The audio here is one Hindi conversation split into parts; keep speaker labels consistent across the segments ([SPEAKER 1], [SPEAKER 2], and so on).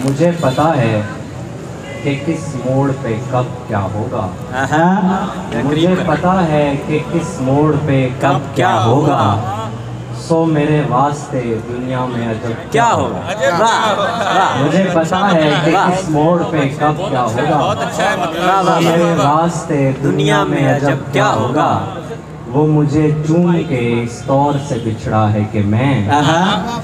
[SPEAKER 1] मुझे पता है कि किस मोड़ पे कब क्या होगा। मुझे पता है कि किस मोड़ पे कब क्या होगा। सो मेरे वास्ते दुनिया में अजब क्या होगा। मुझे पता है कि किस मोड़ पे कब क्या होगा। सो मेरे वास्ते दुनिया में अजब क्या होगा। वो मुझे चूम के इस तौर से बिछड़ा है कि मैं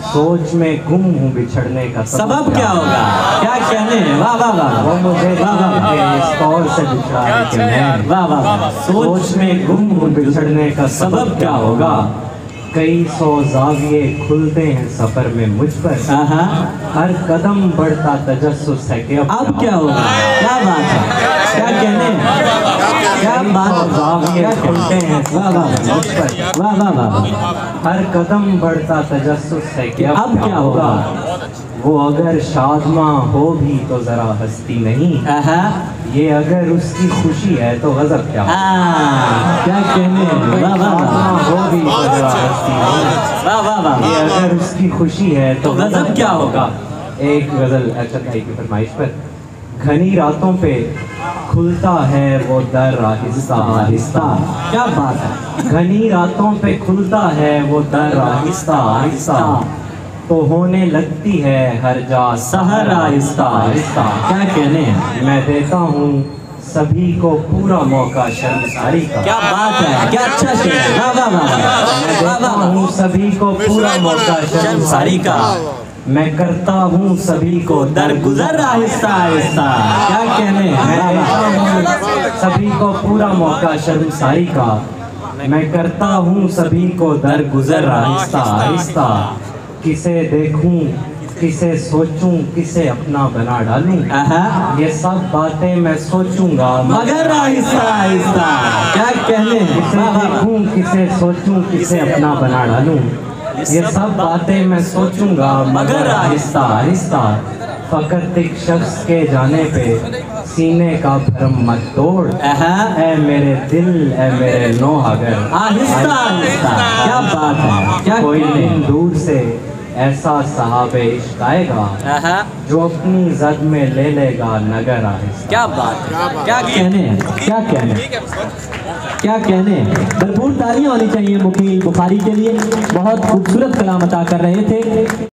[SPEAKER 1] सोच में गुम हूँ बिछड़ने का
[SPEAKER 2] सबब क्या होगा। क्या कहने हैं, वाह वाह वाह।
[SPEAKER 1] वो मुझे चूम के इस तौर से बिछड़ा है कि मैं
[SPEAKER 2] वाह वाह वाह।
[SPEAKER 1] सोच में गुम हूँ बिछड़ने का सबब क्या होगा। कई सौ जाविये खुलते हैं सफर में मुझ पर। हर कदम बढ़ता तजस्सुस है कि अब
[SPEAKER 2] क्या होगा। क्या बात है, क्या कहने हैं, क्या बात।
[SPEAKER 1] जाविये खुलते हैं
[SPEAKER 2] वाह वाह
[SPEAKER 1] मुझ पर।
[SPEAKER 2] वाह वाह वाह।
[SPEAKER 1] हर कदम बढ़ता तजस्सुस है कि अब
[SPEAKER 2] क्या होगा।
[SPEAKER 1] वो अगर शादमा हो भी तो जरा हंसती नहीं। ये अगर उसकी खुशी है तो गजब क्या
[SPEAKER 2] क्या कहने हैं, वाह वाह।
[SPEAKER 1] हो भी तो जरा हंसती नहीं।
[SPEAKER 2] वाह वाह वाह।
[SPEAKER 1] ये अगर उसकी खुशी है तो
[SPEAKER 2] गजब क्या होगा।
[SPEAKER 1] एक गजल अरशद भाई की फरमाइश पर। घनी रातों पे खुलता है वो दर आहिस्ता आहिस्ता।
[SPEAKER 2] क्या बात है।
[SPEAKER 1] घनी रातों पे खुलता है वो दर आहिस्ता आहिस्ता। तो होने लगती है हर जा सहर आहिस्ता आहिस्ता।
[SPEAKER 2] क्या कहने हैं।
[SPEAKER 1] मैं देता हूँ सभी को पूरा मौका शर्मसारी का।
[SPEAKER 2] क्या बात है, क्या अच्छा शेर है, वाह वाह वाह।
[SPEAKER 1] मैं देता हूँ सभी को पूरा मौका शर्मसारी का। मैं करता हूँ सभी को
[SPEAKER 2] दरगुजर आहिस्ता आहिस्ता। क्या कहने हैं।
[SPEAKER 1] मैं देता हूँ सभी को पूरा मौका शर्मसारी का। मैं करता हूँ सभी को दरगुजर आहिस्ता आहिस्ता। किसे देखूं किसे सोचूं किसे अपना बना डालूं। ये सब बातें मैं सोचूंगा
[SPEAKER 2] मगर आहिस्ता आहिस्ता। क्या कहने हैं।
[SPEAKER 1] किसे देखूं किसे सोचूं किसे अपना बना डालूं। ये सब बातें मैं सोचूंगा मगर आहिस्ता आहिस्ता। फकत एक शख्स के जाने पे सीने का भरम मत तोड़। ऐ मेरे दिल ऐ मेरे नौहागर
[SPEAKER 2] आहिस्ता आहिस्ता। क्या बात है, क्या
[SPEAKER 1] कोई दिन दूर से ऐसा साहबे इश्क आएगा जो अपनी जद में ले लेगा नगर आहिस्ता।
[SPEAKER 2] क्या बात है, क्या कहने हैं, क्या कहने, क्या कहने। भरपूर तालियां होनी चाहिए मुकील बुखारी के लिए। बहुत खूबसूरत कलाम अता कर रहे थे।